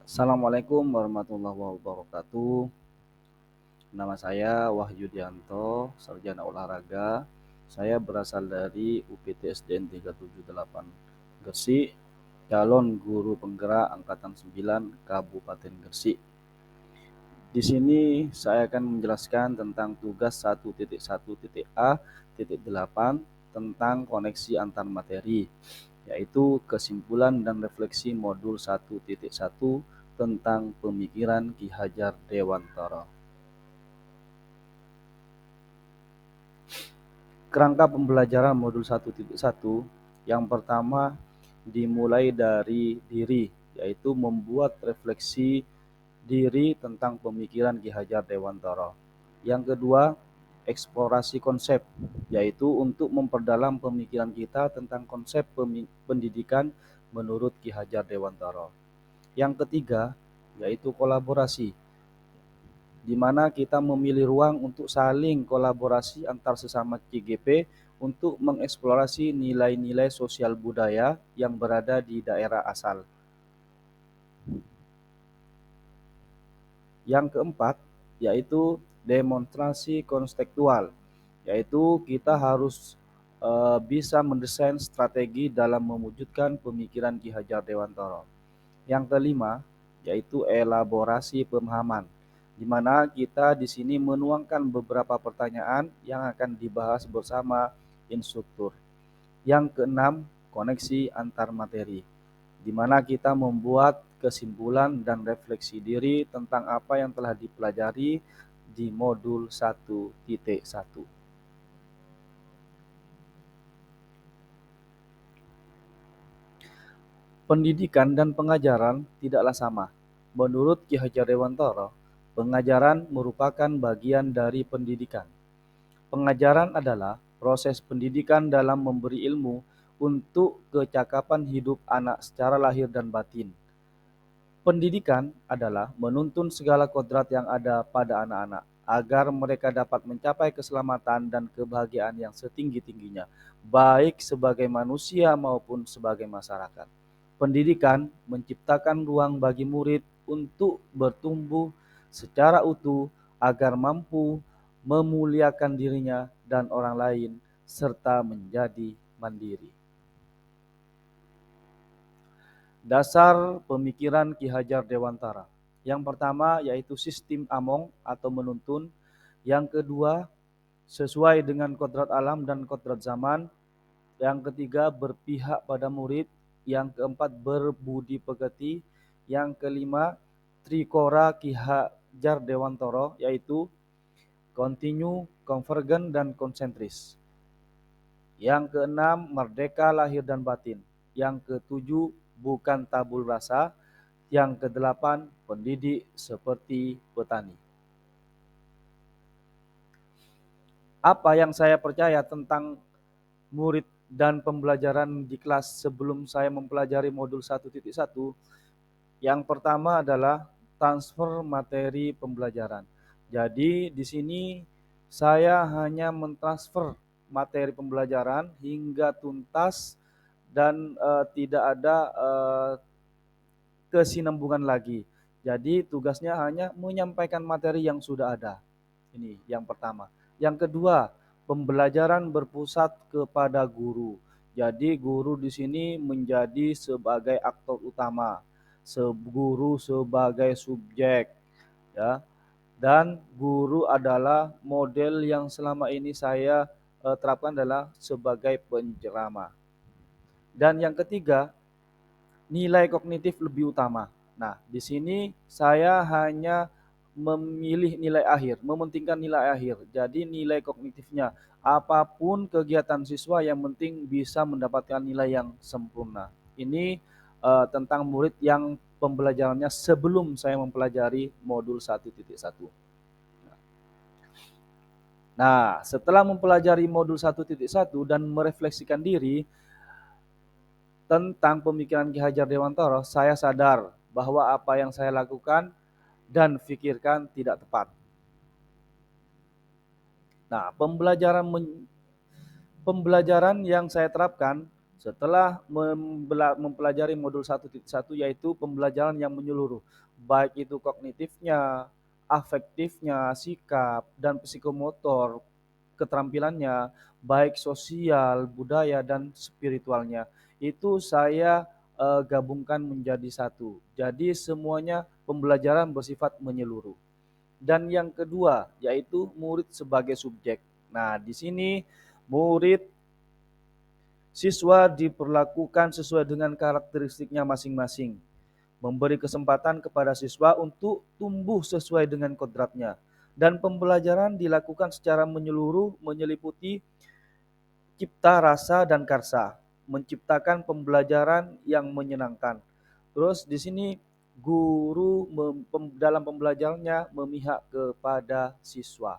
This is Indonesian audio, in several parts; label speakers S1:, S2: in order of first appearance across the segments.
S1: Assalamualaikum warahmatullahi wabarakatuh. Nama saya Wahyudianto, sarjana olahraga. Saya berasal dari UPT SDN 378 Gresik, calon guru penggerak angkatan 9 Kabupaten Gresik. Di sini saya akan menjelaskan tentang tugas 1.1.A.8 tentang koneksi antar materi, yaitu kesimpulan dan refleksi modul 1.1 tentang pemikiran Ki Hajar Dewantara. Kerangka pembelajaran modul 1.1 yang pertama dimulai dari diri, yaitu membuat refleksi diri tentang pemikiran Ki Hajar Dewantara. Yang kedua, eksplorasi konsep, yaitu untuk memperdalam pemikiran kita tentang konsep pendidikan menurut Ki Hajar Dewantara. Yang ketiga, yaitu kolaborasi, di mana kita memilih ruang untuk saling kolaborasi antar sesama CGP untuk mengeksplorasi nilai-nilai sosial budaya yang berada di daerah asal. Yang keempat, yaitu demonstrasi konstekstual, yaitu kita harus bisa mendesain strategi dalam mewujudkan pemikiran Ki Hajar Dewantara. Yang kelima, yaitu elaborasi pemahaman, di mana kita di sini menuangkan beberapa pertanyaan yang akan dibahas bersama instruktur. Yang keenam, koneksi antar materi, di mana kita membuat kesimpulan dan refleksi diri tentang apa yang telah dipelajari di modul 1.1. Pendidikan dan pengajaran tidaklah sama. Menurut Ki Hajar Dewantara, pengajaran merupakan bagian dari pendidikan. Pengajaran adalah proses pendidikan dalam memberi ilmu untuk kecakapan hidup anak secara lahir dan batin. Pendidikan adalah menuntun segala kodrat yang ada pada anak-anak agar mereka dapat mencapai keselamatan dan kebahagiaan yang setinggi-tingginya, baik sebagai manusia maupun sebagai masyarakat. Pendidikan menciptakan ruang bagi murid untuk bertumbuh secara utuh agar mampu memuliakan dirinya dan orang lain serta menjadi mandiri. Dasar pemikiran Ki Hajar Dewantara. Yang pertama yaitu sistem among atau menuntun. Yang kedua, sesuai dengan kodrat alam dan kodrat zaman. Yang ketiga, berpihak pada murid. Yang keempat, berbudi pekerti. Yang kelima, trikora Ki Hajar Dewantara, yaitu kontinu, konvergen, dan konsentris. Yang keenam, merdeka lahir dan batin. Yang ketujuh, bukan tabul rasa. Yang kedelapan, pendidik seperti petani. Apa yang saya percaya tentang murid dan pembelajaran di kelas sebelum saya mempelajari modul 1.1? Yang pertama adalah transfer materi pembelajaran. Jadi di sini saya hanya mentransfer materi pembelajaran hingga tuntas dan tidak ada kesinambungan lagi. Jadi tugasnya hanya menyampaikan materi yang sudah ada. Ini yang pertama. Yang kedua, pembelajaran berpusat kepada guru. Jadi guru di sini menjadi sebagai aktor utama, guru sebagai subjek, ya. Dan guru adalah model yang selama ini saya terapkan adalah sebagai penceramah. Dan yang ketiga, nilai kognitif lebih utama. Nah, di sini saya hanya memilih nilai akhir, mementingkan nilai akhir. Jadi nilai kognitifnya, apapun kegiatan siswa yang penting bisa mendapatkan nilai yang sempurna. Ini tentang murid yang pembelajarannya sebelum saya mempelajari modul 1.1. Nah, setelah mempelajari modul 1.1 dan merefleksikan diri tentang pemikiran Ki Hajar Dewantara, saya sadar bahwa apa yang saya lakukan dan pikirkan tidak tepat. Nah, pembelajaran yang saya terapkan Setelah mempelajari modul 1.1 yaitu pembelajaran yang menyeluruh, baik itu kognitifnya, afektifnya, sikap, dan psikomotor, keterampilannya, baik sosial, budaya, dan spiritualnya. Itu saya gabungkan menjadi satu. Jadi semuanya pembelajaran bersifat menyeluruh. Dan yang kedua yaitu murid sebagai subjek. Nah, di sini murid siswa diperlakukan sesuai dengan karakteristiknya masing-masing, memberi kesempatan kepada siswa untuk tumbuh sesuai dengan kodratnya. Dan pembelajaran dilakukan secara menyeluruh, menyeliputi cipta, rasa, dan karsa, menciptakan pembelajaran yang menyenangkan. Terus di sini guru dalam pembelajarannya memihak kepada siswa.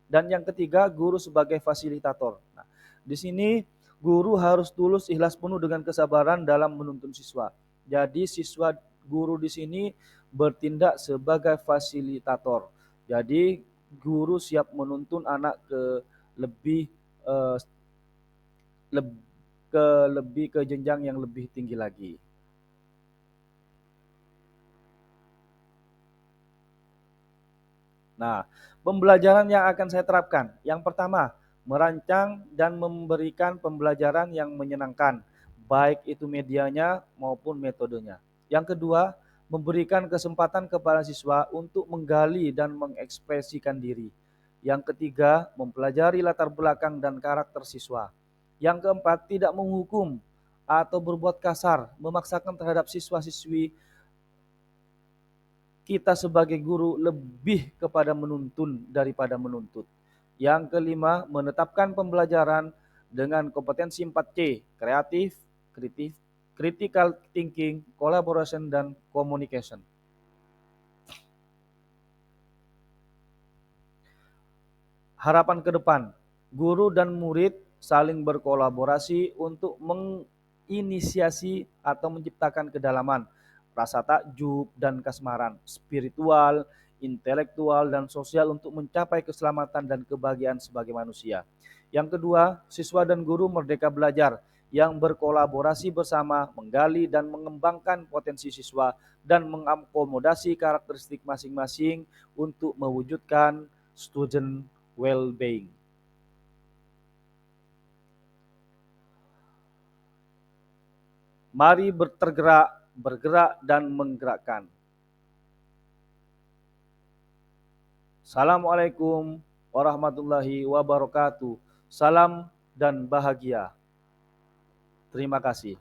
S1: Dan yang ketiga, guru sebagai fasilitator. Nah, di sini guru harus tulus, ikhlas penuh dengan kesabaran dalam menuntun siswa. Jadi siswa guru di sini bertindak sebagai fasilitator. Jadi guru siap menuntun anak ke lebih eh, leb- lebih ke jenjang yang lebih tinggi lagi. Nah, pembelajaran yang akan saya terapkan. Yang pertama, merancang dan memberikan pembelajaran yang menyenangkan, baik itu medianya maupun metodenya. Yang kedua, memberikan kesempatan kepada siswa untuk menggali dan mengekspresikan diri. Yang ketiga, mempelajari latar belakang dan karakter siswa. Yang keempat, tidak menghukum atau berbuat kasar, memaksakan terhadap siswa-siswi. Kita sebagai guru lebih kepada menuntun daripada menuntut. Yang kelima, menetapkan pembelajaran dengan kompetensi 4C, kreatif, kritis, critical thinking, collaboration, dan communication. Harapan ke depan, guru dan murid saling berkolaborasi untuk menginisiasi atau menciptakan kedalaman, rasa takjub dan kasmaran, spiritual, intelektual, dan sosial untuk mencapai keselamatan dan kebahagiaan sebagai manusia. Yang kedua, siswa dan guru merdeka belajar yang berkolaborasi bersama, menggali dan mengembangkan potensi siswa dan mengakomodasi karakteristik masing-masing untuk mewujudkan student well-being. Mari bergerak dan menggerakkan. Assalamualaikum warahmatullahi wabarakatuh. Salam dan bahagia. Terima kasih.